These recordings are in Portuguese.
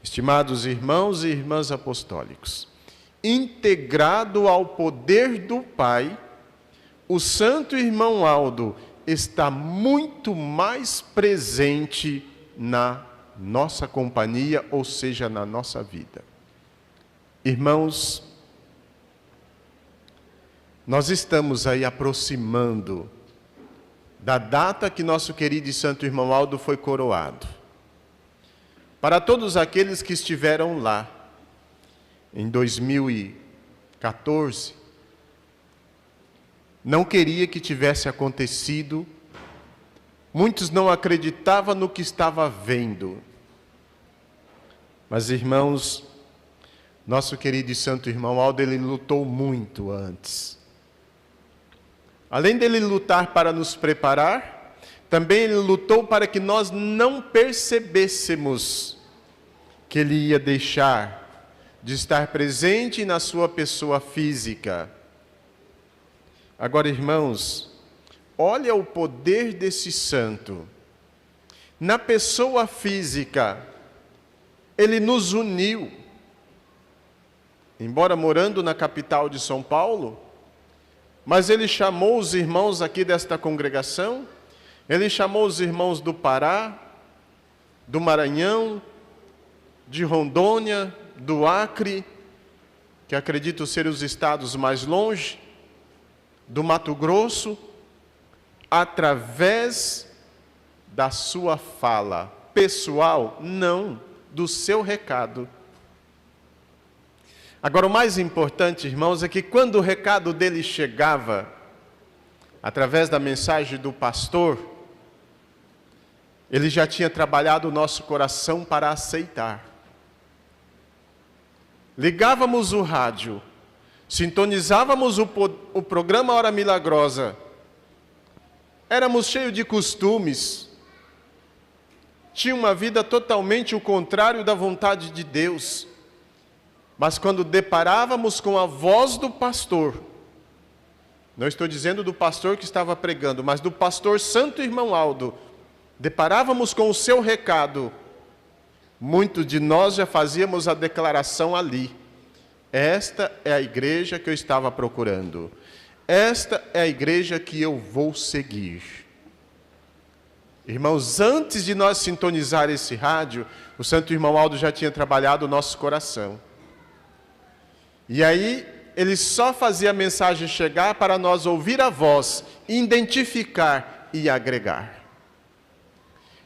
Estimados irmãos e irmãs apostólicos, integrado ao poder do Pai, o santo irmão Aldo está muito mais presente na nossa companhia, ou seja, na nossa vida. Irmãos, nós estamos aí aproximando da data que nosso querido e santo irmão Aldo foi coroado. Para todos aqueles que estiveram lá em 2014, não queria que tivesse acontecido, muitos não acreditavam no que estava vendo. Mas, irmãos, nosso querido e santo irmão Aldo, ele lutou muito antes. Além dele lutar para nos preparar, também ele lutou para que nós não percebêssemos que ele ia deixar de estar presente na sua pessoa física. Agora, irmãos, olha o poder desse santo. Na pessoa física, ele nos uniu. Embora morando na capital de São Paulo, mas ele chamou os irmãos aqui desta congregação, ele chamou os irmãos do Pará, do Maranhão, de Rondônia, do Acre, que acredito ser os estados mais longe, do Mato Grosso, através da sua fala pessoal, não, do seu recado. Agora, o mais importante, irmãos, é que quando o recado dele chegava, através da mensagem do pastor, ele já tinha trabalhado o nosso coração para aceitar. Ligávamos o rádio, sintonizávamos o programa Hora Milagrosa, éramos cheios de costumes, tinha uma vida totalmente o contrário da vontade de Deus, mas quando deparávamos com a voz do pastor, não estou dizendo do pastor que estava pregando, mas do pastor Santo Irmão Aldo, deparávamos com o seu recado, muitos de nós já fazíamos a declaração ali: esta é a igreja que eu estava procurando, esta é a igreja que eu vou seguir. Irmãos, antes de nós sintonizar esse rádio, o Santo Irmão Aldo já tinha trabalhado o nosso coração. E aí, ele só fazia a mensagem chegar para nós ouvir a voz, identificar e agregar.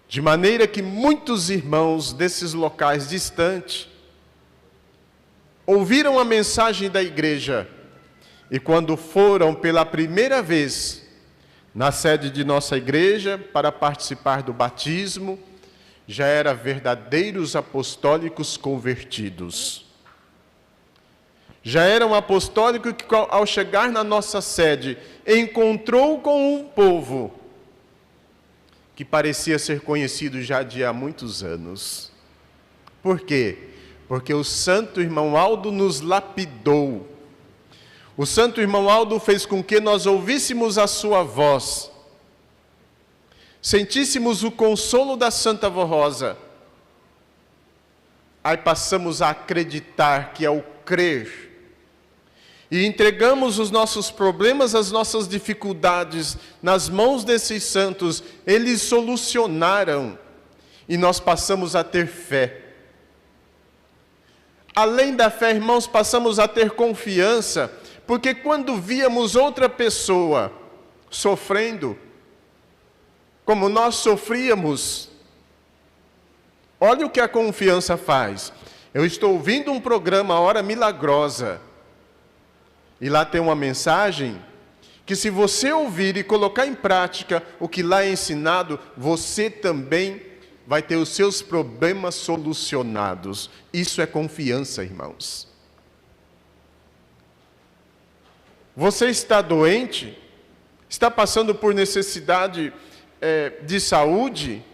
De maneira que muitos irmãos desses locais distantes ouviram a mensagem da igreja e quando foram pela primeira vez na sede de nossa igreja para participar do batismo, já eram verdadeiros apostólicos convertidos. Já era um apostólico que, ao chegar na nossa sede, encontrou com um povo que parecia ser conhecido já de há muitos anos. Por quê? Porque o santo irmão Aldo nos lapidou. O santo irmão Aldo fez com que nós ouvíssemos a sua voz, sentíssemos o consolo da Santa Vó Rosa. Aí passamos a acreditar que ao crer, e entregamos os nossos problemas, as nossas dificuldades nas mãos desses santos, eles solucionaram e nós passamos a ter fé. Além da fé, irmãos, passamos a ter confiança, porque quando víamos outra pessoa sofrendo, como nós sofríamos, olha o que a confiança faz. Eu estou ouvindo um programa Hora Milagrosa, e lá tem uma mensagem que, se você ouvir e colocar em prática o que lá é ensinado, você também vai ter os seus problemas solucionados. Isso é confiança, irmãos. Você está doente? Está passando por necessidade de saúde?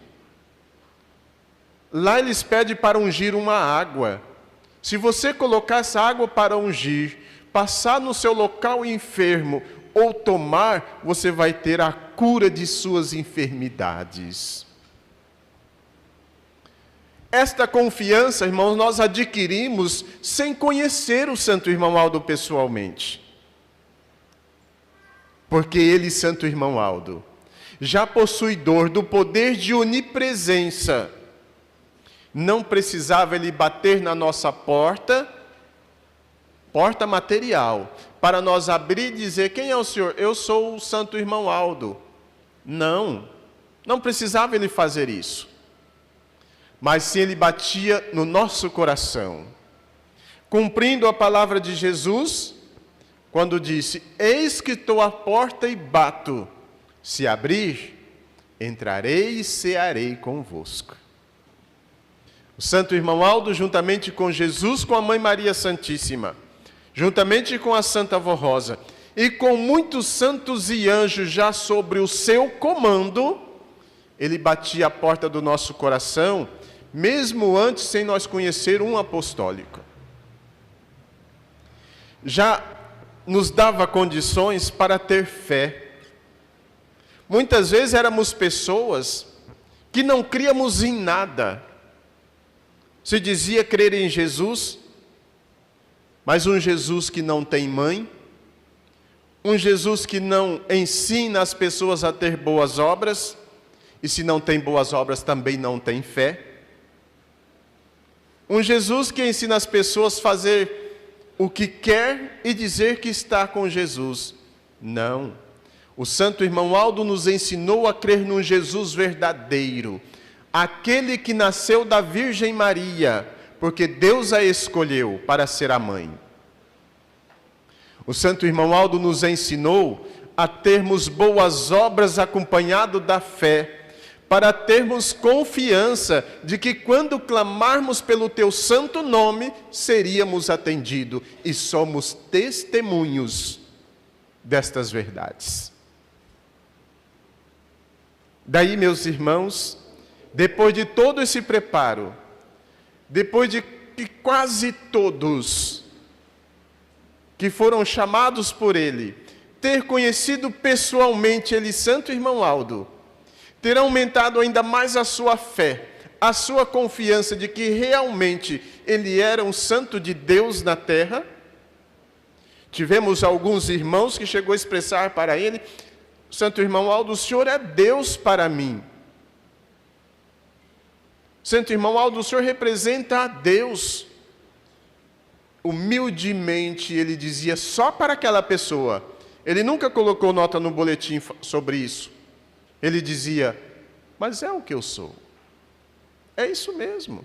Lá eles pedem para ungir uma água. Se você colocar essa água para ungir, passar no seu local enfermo ou tomar, você vai ter a cura de suas enfermidades. Esta confiança, irmãos, nós adquirimos sem conhecer o Santo Irmão Aldo pessoalmente. Porque ele, Santo Irmão Aldo, já possuidor do poder de onipresença, não precisava ele bater na nossa porta material, para nós abrir e dizer: quem é o senhor? Eu sou o Santo Irmão Aldo. Não precisava ele fazer isso. Mas sim ele batia no nosso coração, cumprindo a palavra de Jesus, quando disse: eis que estou à porta e bato, se abrir, entrarei e cearei convosco. O Santo Irmão Aldo, juntamente com Jesus, com a Mãe Maria Santíssima, juntamente com a Santa Avó Rosa, e com muitos santos e anjos já sobre o seu comando, ele batia a porta do nosso coração, mesmo antes sem nós conhecer um apostólico. Já nos dava condições para ter fé. Muitas vezes éramos pessoas que não críamos em nada. Se dizia crer em Jesus, mas um Jesus que não tem mãe, um Jesus que não ensina as pessoas a ter boas obras, e se não tem boas obras também não tem fé. Um Jesus que ensina as pessoas a fazer o que quer e dizer que está com Jesus. Não. O Santo Irmão Aldo nos ensinou a crer num Jesus verdadeiro, aquele que nasceu da Virgem Maria, porque Deus a escolheu para ser a mãe. O Santo Irmão Aldo nos ensinou a termos boas obras acompanhado da fé, para termos confiança de que quando clamarmos pelo teu santo nome, seríamos atendidos, e somos testemunhos destas verdades. Daí, meus irmãos, depois de todo esse preparo, depois de que quase todos que foram chamados por ele, ter conhecido pessoalmente ele, Santo Irmão Aldo, ter aumentado ainda mais a sua fé, a sua confiança de que realmente ele era um santo de Deus na terra. Tivemos alguns irmãos que chegou a expressar para ele: Santo Irmão Aldo, o senhor é Deus para mim. Santo Irmão Aldo, o senhor representa a Deus. Humildemente ele dizia só para aquela pessoa. Ele nunca colocou nota no boletim sobre isso. Ele dizia: mas é o que eu sou. É isso mesmo.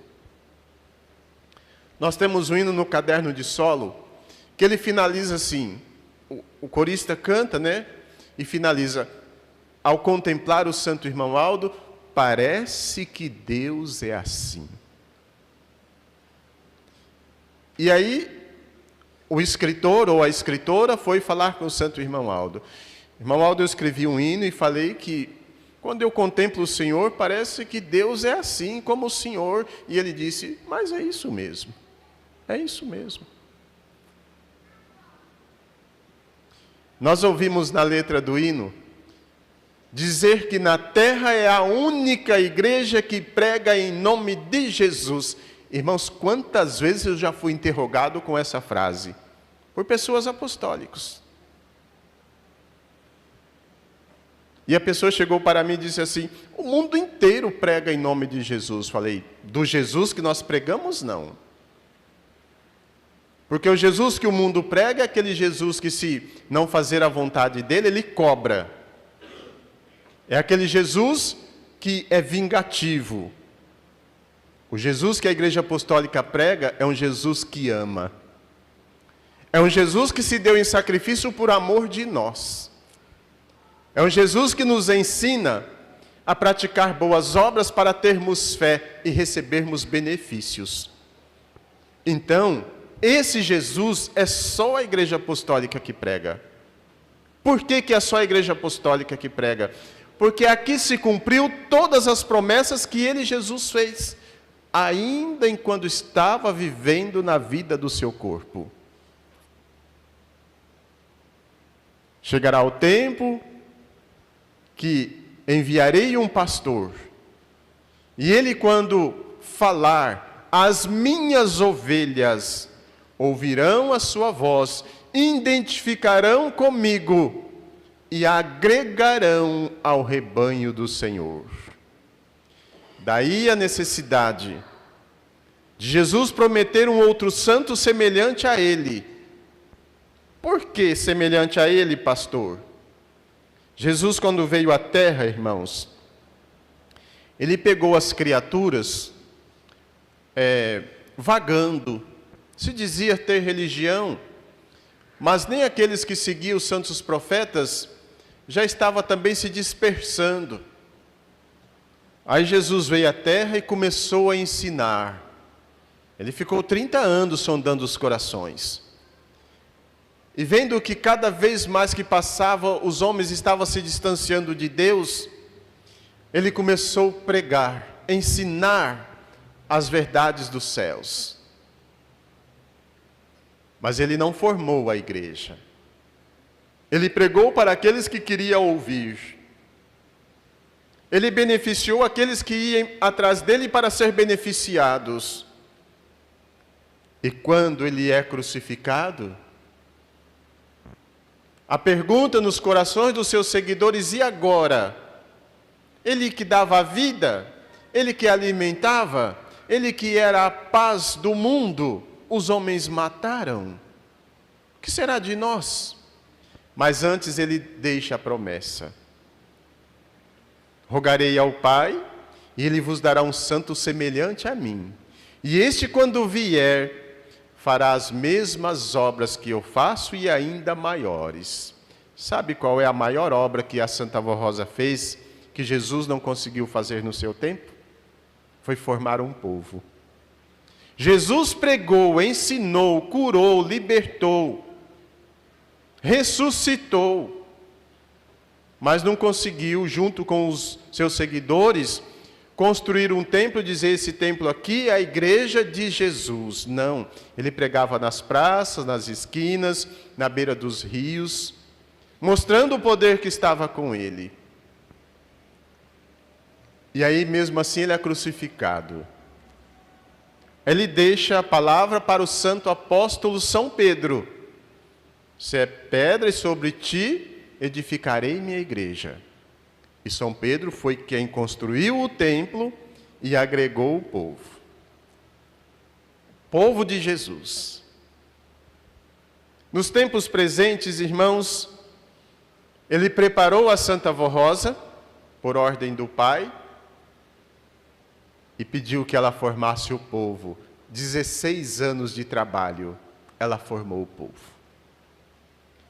Nós temos um hino no caderno de solo, que ele finaliza assim, o corista canta, né? E finaliza: ao contemplar o Santo Irmão Aldo, parece que Deus é assim. E aí, o escritor ou a escritora foi falar com o Santo Irmão Aldo. Irmão Aldo, eu escrevi um hino e falei que quando eu contemplo o Senhor, parece que Deus é assim como o Senhor. E ele disse: mas é isso mesmo. É isso mesmo. Nós ouvimos na letra do hino dizer que na terra é a única igreja que prega em nome de Jesus. Irmãos, quantas vezes eu já fui interrogado com essa frase por pessoas apostólicas. E a pessoa chegou para mim e disse assim: o mundo inteiro prega em nome de Jesus. Falei: do Jesus que nós pregamos, não. Porque o Jesus que o mundo prega é aquele Jesus que, se não fazer a vontade dele, ele cobra. É aquele Jesus que é vingativo. O Jesus que a Igreja Apostólica prega é um Jesus que ama. É um Jesus que se deu em sacrifício por amor de nós. É um Jesus que nos ensina a praticar boas obras para termos fé e recebermos benefícios. Então, esse Jesus é só a Igreja Apostólica que prega. Por que é só a Igreja Apostólica que prega? Porque aqui se cumpriu todas as promessas que ele, Jesus, fez, ainda enquanto estava vivendo na vida do seu corpo. Chegará o tempo que enviarei um pastor, e ele, quando falar, as minhas ovelhas ouvirão a sua voz, identificarão comigo e agregarão ao rebanho do Senhor. Daí a necessidade de Jesus prometer um outro santo semelhante a ele. Por que semelhante a ele, pastor? Jesus, quando veio à terra, irmãos, ele pegou as criaturas vagando. Se dizia ter religião, mas nem aqueles que seguiam os santos profetas já estava também se dispersando. Aí Jesus veio à terra e começou a ensinar. Ele ficou 30 anos sondando os corações. E vendo que cada vez mais que passava, os homens estavam se distanciando de Deus, ele começou a pregar, ensinar as verdades dos céus. Mas ele não formou a igreja. Ele pregou para aqueles que queriam ouvir. Ele beneficiou aqueles que iam atrás dele para ser beneficiados. E quando ele é crucificado, a pergunta nos corações dos seus seguidores: e agora? Ele que dava a vida, ele que alimentava, ele que era a paz do mundo, os homens mataram. O que será de nós? Mas antes ele deixa a promessa: rogarei ao Pai, e ele vos dará um santo semelhante a mim. E este, quando vier, fará as mesmas obras que eu faço e ainda maiores. Sabe qual é a maior obra que a Santa Avó Rosa fez, que Jesus não conseguiu fazer no seu tempo? Foi formar um povo. Jesus pregou, ensinou, curou, libertou, ressuscitou, mas não conseguiu, junto com os seus seguidores, construir um templo e dizer: esse templo aqui é a igreja de Jesus. Não, ele pregava nas praças, nas esquinas, na beira dos rios, mostrando o poder que estava com ele. E aí, mesmo assim, ele é crucificado. Ele deixa a palavra para o santo apóstolo São Pedro: se é pedra, e sobre ti edificarei minha igreja. E São Pedro foi quem construiu o templo e agregou o povo. Povo de Jesus. Nos tempos presentes, irmãos, ele preparou a Santa Avó Rosa, por ordem do Pai, e pediu que ela formasse o povo. 16 anos de trabalho, ela formou o povo.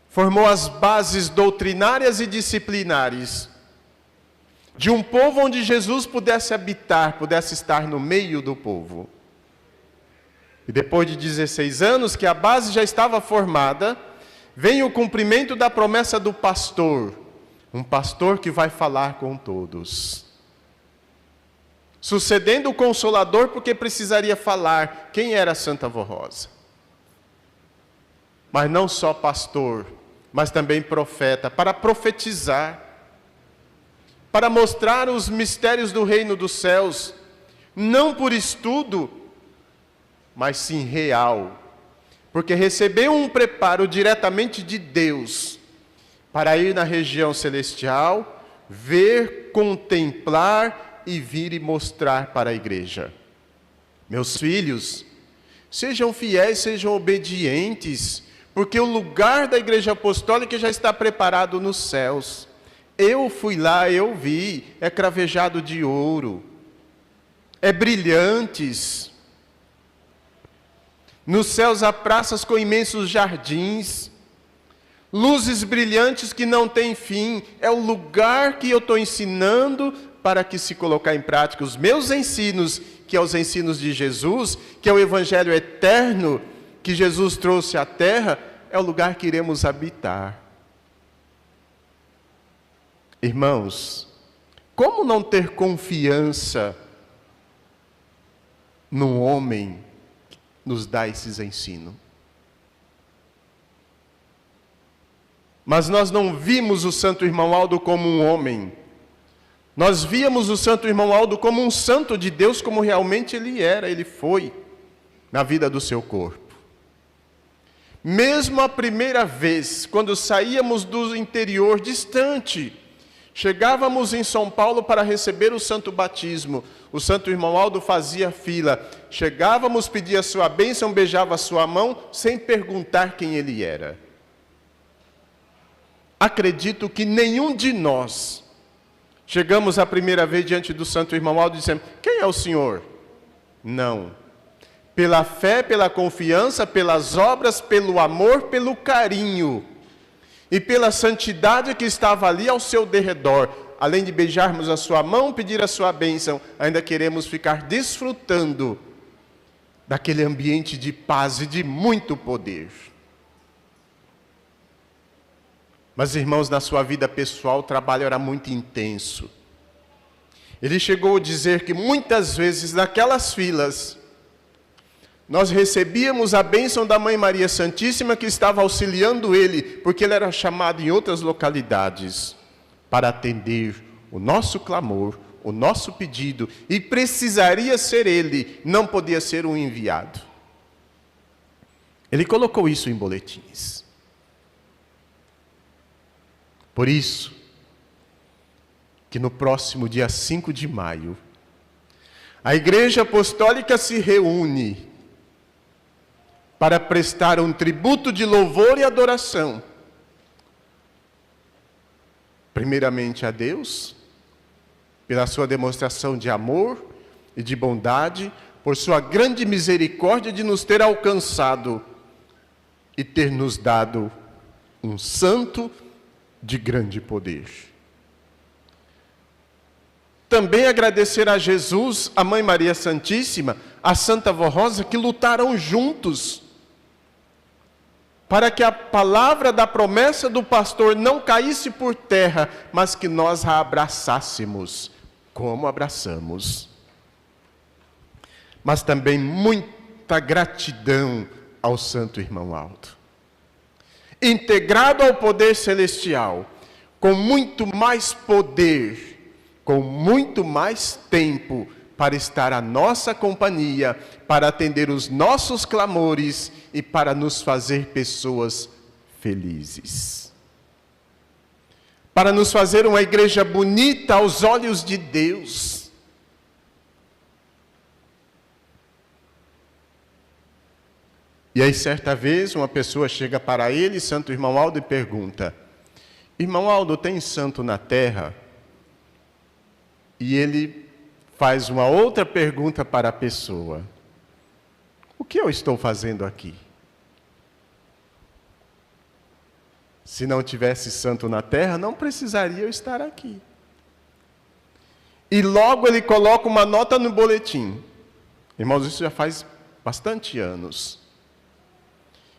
Formou as bases doutrinárias e disciplinares de um povo onde Jesus pudesse habitar, pudesse estar no meio do povo. E depois de 16 anos, que a base já estava formada, vem o cumprimento da promessa do pastor, um pastor que vai falar com todos. Sucedendo o Consolador, porque precisaria falar quem era Santa Avó Rosa. Mas não só pastor, mas também profeta, para profetizar, para mostrar os mistérios do reino dos céus, não por estudo, mas sim real, porque recebeu um preparo diretamente de Deus, para ir na região celestial, ver, contemplar e vir e mostrar para a igreja. Meus filhos, sejam fiéis, sejam obedientes, porque o lugar da igreja apostólica já está preparado nos céus. Eu fui lá, eu vi, é cravejado de ouro, é brilhantes. Nos céus há praças com imensos jardins, luzes brilhantes que não têm fim. É o lugar que eu estou ensinando para que se colocar em prática os meus ensinos, que é os ensinos de Jesus, que é o Evangelho eterno que Jesus trouxe à terra, é o lugar que iremos habitar. Irmãos, como não ter confiança num homem que nos dá esses ensinos? Mas nós não vimos o Santo Irmão Aldo como um homem. Nós víamos o santo irmão Aldo como um santo de Deus, como realmente ele era, ele foi na vida do seu corpo. Mesmo a primeira vez, quando saíamos do interior distante, chegávamos em São Paulo para receber o santo batismo, o santo irmão Aldo fazia fila, chegávamos, pedia a sua bênção, beijava a sua mão, sem perguntar quem ele era. Acredito que nenhum de nós chegamos a primeira vez diante do santo irmão Aldo e dissemos: quem é o senhor? Não. Pela fé, pela confiança, pelas obras, pelo amor, pelo carinho e pela santidade que estava ali ao seu derredor, além de beijarmos a sua mão, pedir a sua bênção, ainda queremos ficar desfrutando daquele ambiente de paz e de muito poder. Mas, irmãos, na sua vida pessoal, o trabalho era muito intenso. Ele chegou a dizer que muitas vezes, naquelas filas, nós recebíamos a bênção da Mãe Maria Santíssima, que estava auxiliando ele, porque ele era chamado em outras localidades, para atender o nosso clamor, o nosso pedido, e precisaria ser ele, não podia ser um enviado. Ele colocou isso em boletins. Por isso, que no próximo dia 5 de maio, a Igreja Apostólica se reúne para prestar um tributo de louvor e adoração, primeiramente a Deus, pela sua demonstração de amor e de bondade, por sua grande misericórdia de nos ter alcançado e ter nos dado um santo de grande poder. Também agradecer a Jesus, a Mãe Maria Santíssima, a Santa Vó Rosa, que lutaram juntos para que a palavra da promessa do pastor não caísse por terra, mas que nós a abraçássemos, como abraçamos. Mas também muita gratidão ao santo irmão Aldo, integrado ao poder celestial, com muito mais poder, com muito mais tempo, para estar à nossa companhia, para atender os nossos clamores e para nos fazer pessoas felizes. Para nos fazer uma igreja bonita aos olhos de Deus. E aí, certa vez, uma pessoa chega para ele, santo irmão Aldo, e pergunta: irmão Aldo, tem santo na terra? E ele faz uma outra pergunta para a pessoa: o que eu estou fazendo aqui? Se não tivesse santo na terra, não precisaria eu estar aqui. E logo ele coloca uma nota no boletim. Irmãos, isso já faz bastante anos.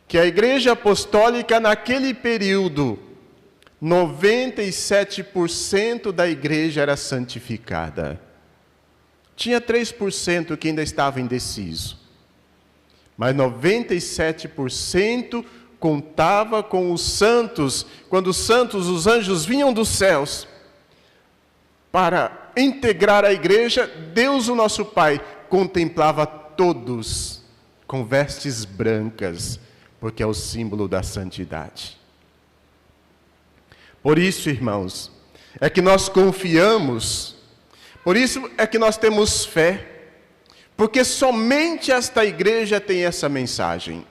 Que a Igreja Apostólica, naquele período, 97% da igreja era santificada. Tinha 3% que ainda estava indeciso. Mas 97% contava com os santos, quando os santos, os anjos, vinham dos céus para integrar a igreja. Deus, o nosso Pai, contemplava todos com vestes brancas, porque é o símbolo da santidade. Por isso, irmãos, é que nós confiamos, por isso é que nós temos fé, porque somente esta igreja tem essa mensagem.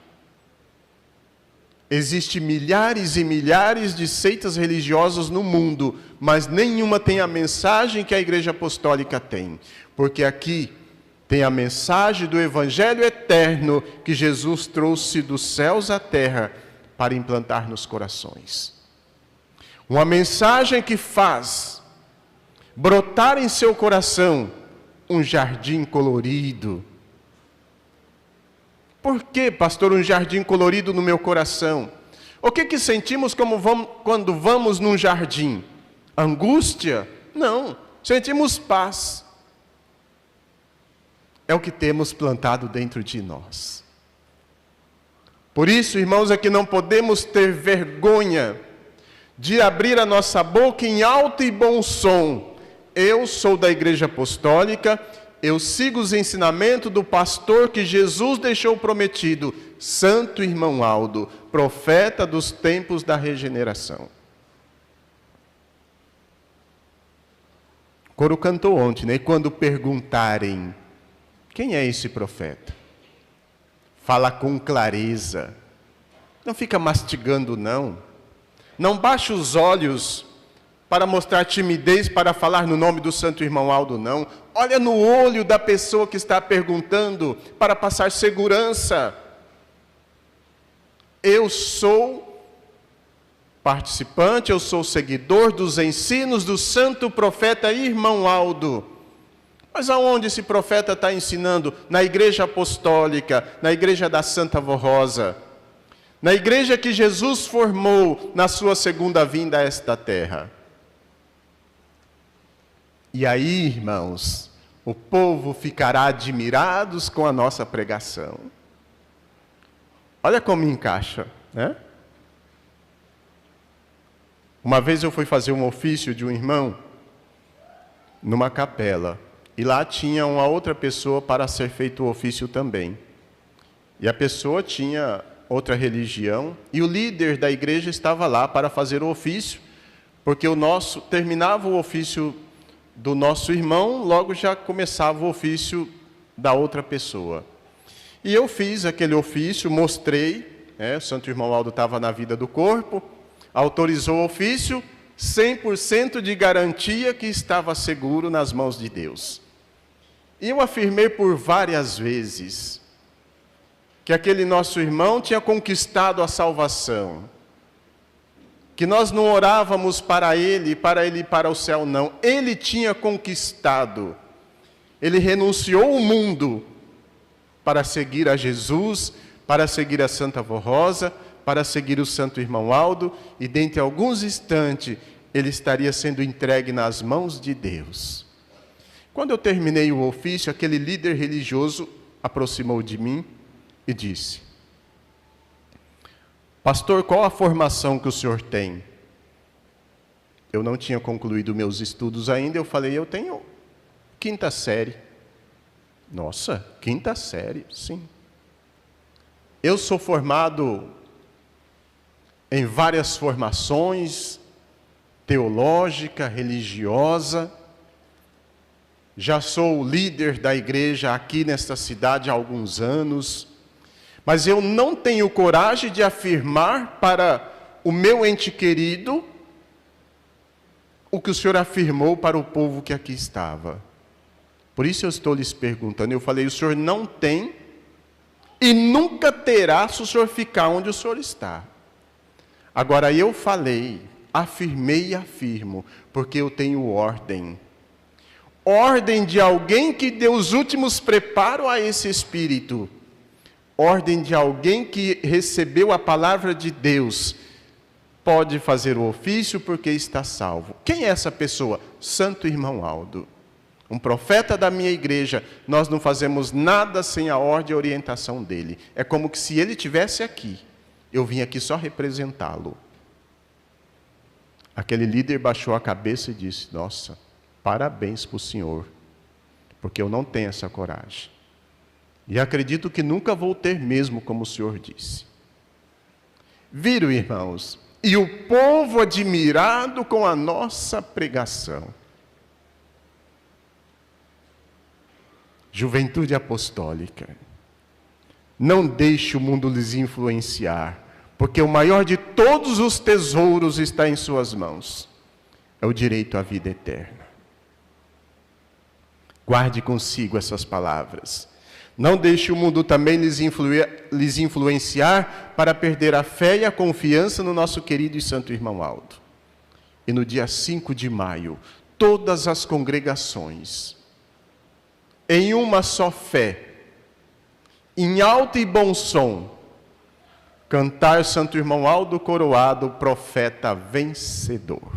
Existem milhares e milhares de seitas religiosas no mundo, mas nenhuma tem a mensagem que a Igreja Apostólica tem, porque aqui tem a mensagem do Evangelho eterno que Jesus trouxe dos céus à terra para implantar nos corações. Uma mensagem que faz brotar em seu coração um jardim colorido. Por que, pastor, um jardim colorido no meu coração? O que sentimos quando vamos num jardim? Angústia? Não, sentimos paz. É o que temos plantado dentro de nós. Por isso, irmãos, é que não podemos ter vergonha de abrir a nossa boca em alto e bom som, Eu sou da Igreja Apostólica, eu sigo os ensinamentos do pastor que Jesus deixou prometido, Santo Irmão Aldo, profeta dos tempos da regeneração. O coro cantou ontem, né? E quando perguntarem, quem é esse profeta? Fala com clareza. Não fica mastigando, não. Não baixa os olhos para mostrar timidez, para falar no nome do Santo Irmão Aldo, não. Olha no olho da pessoa que está perguntando, para passar segurança. Eu sou participante, eu sou seguidor dos ensinos do santo profeta Irmão Aldo. Mas aonde esse profeta está ensinando? Na Igreja Apostólica, na Igreja da Santa Vó Rosa, na igreja que Jesus formou na sua segunda vinda a esta terra. E aí, irmãos, o povo ficará admirados com a nossa pregação. Olha como encaixa, né? Uma vez eu fui fazer um ofício de um irmão numa capela, e lá tinha uma outra pessoa para ser feito o ofício também. E a pessoa tinha outra religião, e o líder da igreja estava lá para fazer o ofício, porque terminava o ofício do nosso irmão, logo já começava o ofício da outra pessoa. E eu fiz aquele ofício, mostrei, o Santo Irmão Aldo estava na vida do corpo, autorizou o ofício, 100% de garantia que estava seguro nas mãos de Deus. E eu afirmei por várias vezes que aquele nosso irmão tinha conquistado a salvação, que nós não orávamos para ele ir para o céu, não. Ele tinha conquistado, ele renunciou o mundo para seguir a Jesus, para seguir a Santa Vó Rosa, para seguir o Santo Irmão Aldo, e dentro de alguns instantes ele estaria sendo entregue nas mãos de Deus. Quando eu terminei o ofício, aquele líder religioso aproximou de mim e disse: pastor, qual a formação que o senhor tem? Eu não tinha concluído meus estudos ainda, eu falei, eu tenho 5ª série. Nossa, 5ª série, sim. Eu sou formado em várias formações, teológica, religiosa, já sou líder da igreja aqui nesta cidade há alguns anos, mas eu não tenho coragem de afirmar para o meu ente querido o que o senhor afirmou para o povo que aqui estava. Por isso eu estou lhes perguntando. Eu falei, o senhor não tem e nunca terá se o senhor ficar onde o senhor está. Agora eu falei, afirmei e afirmo, porque eu tenho ordem. Ordem de alguém que deu os últimos preparos a esse Espírito. Ordem de alguém que recebeu a palavra de Deus. Pode fazer o ofício porque está salvo. Quem é essa pessoa? Santo Irmão Aldo. Um profeta da minha igreja. Nós não fazemos nada sem a ordem e a orientação dele. É como que se ele estivesse aqui. Eu vim aqui só representá-lo. Aquele líder baixou a cabeça e disse, nossa, parabéns para o senhor, porque eu não tenho essa coragem. E acredito que nunca vou ter mesmo, como o senhor disse. Viram, irmãos? E o povo admirado com a nossa pregação. Juventude apostólica. Não deixe o mundo lhes influenciar, porque o maior de todos os tesouros está em suas mãos. É o direito à vida eterna. Guarde consigo essas palavras. Não deixe o mundo também lhes influenciar para perder a fé e a confiança no nosso querido e santo Irmão Aldo. E no dia 5 de maio, todas as congregações, em uma só fé, em alto e bom som, cantar Santo Irmão Aldo coroado, profeta vencedor.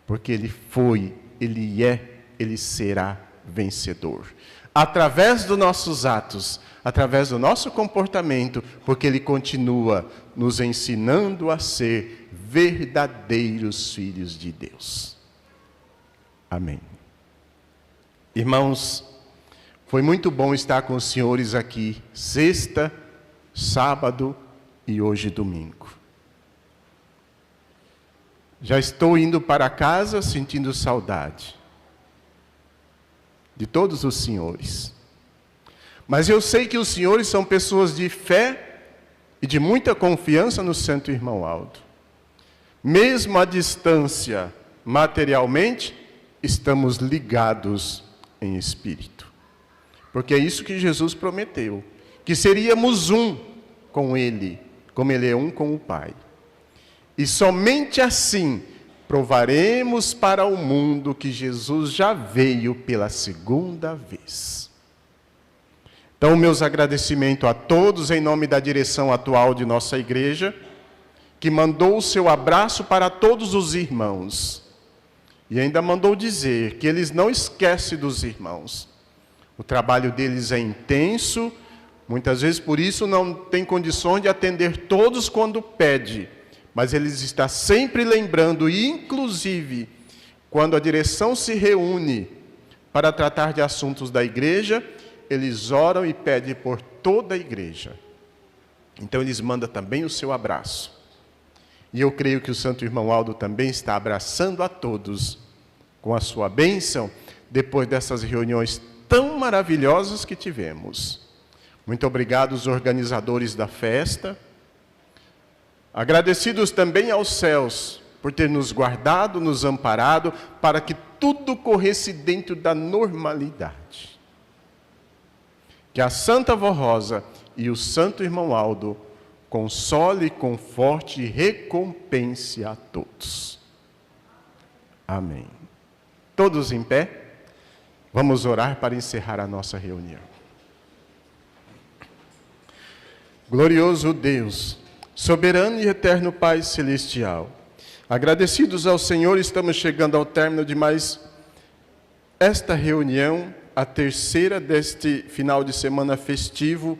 Porque ele foi, ele é, ele será vencedor. Através dos nossos atos, através do nosso comportamento, porque ele continua nos ensinando a ser verdadeiros filhos de Deus. Amém. Irmãos, foi muito bom estar com os senhores aqui, sexta, sábado e hoje domingo. Já estou indo para casa sentindo saudade de todos os senhores. Mas eu sei que os senhores são pessoas de fé e de muita confiança no Santo Irmão Aldo. Mesmo à distância, materialmente, estamos ligados em espírito. Porque é isso que Jesus prometeu, que seríamos um com Ele, como Ele é um com o Pai. E somente assim provaremos para o mundo que Jesus já veio pela segunda vez. Então, meus agradecimentos a todos em nome da direção atual de nossa igreja, que mandou o seu abraço para todos os irmãos. E ainda mandou dizer que eles não esquecem dos irmãos. O trabalho deles é intenso, muitas vezes por isso não tem condições de atender todos quando pede. Mas eles estão sempre lembrando, e inclusive, quando a direção se reúne para tratar de assuntos da igreja, eles oram e pedem por toda a igreja. Então eles mandam também o seu abraço. E eu creio que o Santo Irmão Aldo também está abraçando a todos com a sua bênção, depois dessas reuniões tão maravilhosas que tivemos. Muito obrigado aos organizadores da festa. Agradecidos também aos céus, por ter nos guardado, nos amparado, para que tudo corresse dentro da normalidade. Que a Santa Vó Rosa e o Santo Irmão Aldo console, conforte e recompense a todos. Amém. Todos em pé? Vamos orar para encerrar a nossa reunião. Glorioso Deus, soberano e eterno Pai Celestial, agradecidos ao Senhor, estamos chegando ao término de mais esta reunião, a terceira deste final de semana festivo,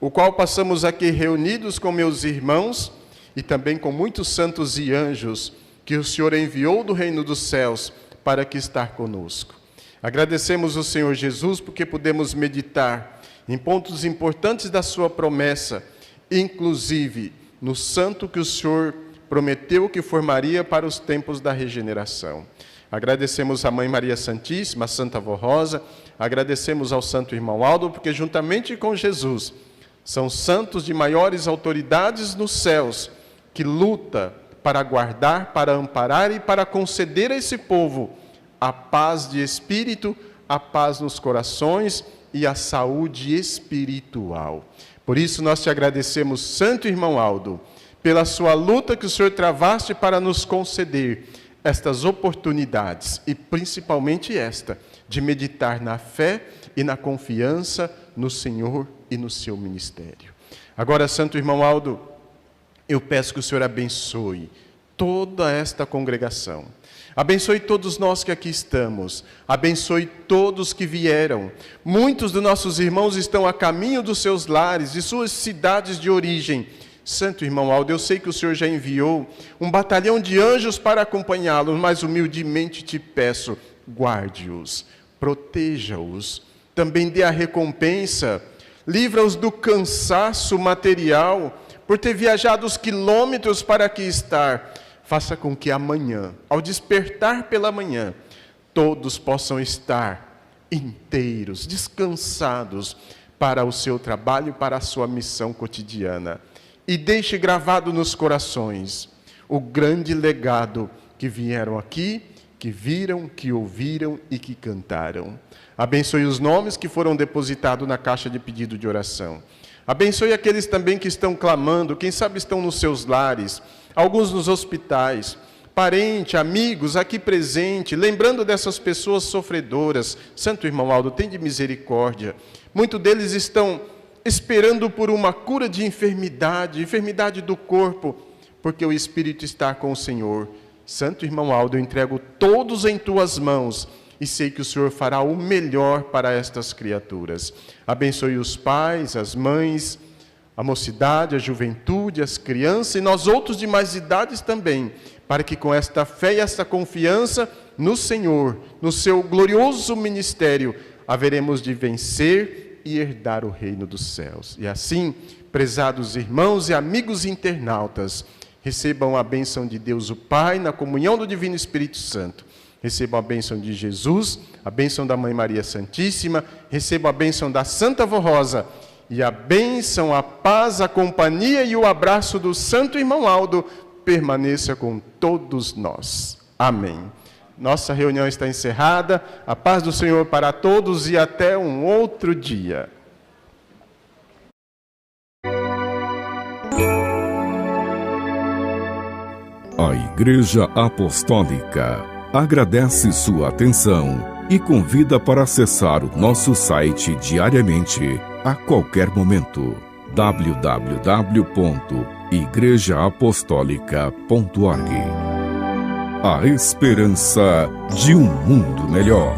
o qual passamos aqui reunidos com meus irmãos e também com muitos santos e anjos que o Senhor enviou do reino dos céus para aqui estar conosco. Agradecemos ao Senhor Jesus porque podemos meditar em pontos importantes da sua promessa, inclusive no santo que o Senhor prometeu que formaria para os tempos da regeneração. Agradecemos à Mãe Maria Santíssima, a Santa Vó Rosa, agradecemos ao Santo Irmão Aldo, porque juntamente com Jesus, são santos de maiores autoridades nos céus, que luta para guardar, para amparar e para conceder a esse povo a paz de espírito, a paz nos corações e a saúde espiritual. Por isso nós te agradecemos, Santo Irmão Aldo, pela sua luta que o Senhor travaste para nos conceder estas oportunidades, e principalmente esta, de meditar na fé e na confiança no Senhor e no seu ministério. Agora, Santo Irmão Aldo, eu peço que o Senhor abençoe toda esta congregação. Abençoe todos nós que aqui estamos. Abençoe todos que vieram. Muitos dos nossos irmãos estão a caminho dos seus lares, de suas cidades de origem. Santo Irmão Aldo, eu sei que o Senhor já enviou um batalhão de anjos para acompanhá-los, mas humildemente te peço, guarde-os, proteja-os, também dê a recompensa, livra-os do cansaço material, por ter viajado os quilômetros para aqui estar. Faça com que amanhã, ao despertar pela manhã, todos possam estar inteiros, descansados para o seu trabalho, para a sua missão cotidiana. E deixe gravado nos corações o grande legado que vieram aqui, que viram, que ouviram e que cantaram. Abençoe os nomes que foram depositados na caixa de pedido de oração. Abençoe aqueles também que estão clamando, quem sabe estão nos seus lares, alguns nos hospitais, parentes, amigos aqui presentes, lembrando dessas pessoas sofredoras. Santo Irmão Aldo, tem de misericórdia. Muitos deles estão esperando por uma cura de enfermidade do corpo, porque o Espírito está com o Senhor. Santo Irmão Aldo, eu entrego todos em tuas mãos e sei que o Senhor fará o melhor para estas criaturas. Abençoe os pais, as mães, a mocidade, a juventude, as crianças e nós outros de mais idades também, para que com esta fé e esta confiança no Senhor, no seu glorioso ministério, haveremos de vencer e herdar o reino dos céus. E assim, prezados irmãos e amigos internautas, recebam a bênção de Deus o Pai na comunhão do Divino Espírito Santo. Recebam a bênção de Jesus, a bênção da Mãe Maria Santíssima, recebam a bênção da Santa Vó Rosa e a bênção, a paz, a companhia e o abraço do Santo Irmão Aldo permaneça com todos nós. Amém. Nossa reunião está encerrada. A paz do Senhor para todos e até um outro dia. A Igreja Apostólica agradece sua atenção e convida para acessar o nosso site diariamente, a qualquer momento. www.igrejaapostólica.org. A esperança de um mundo melhor.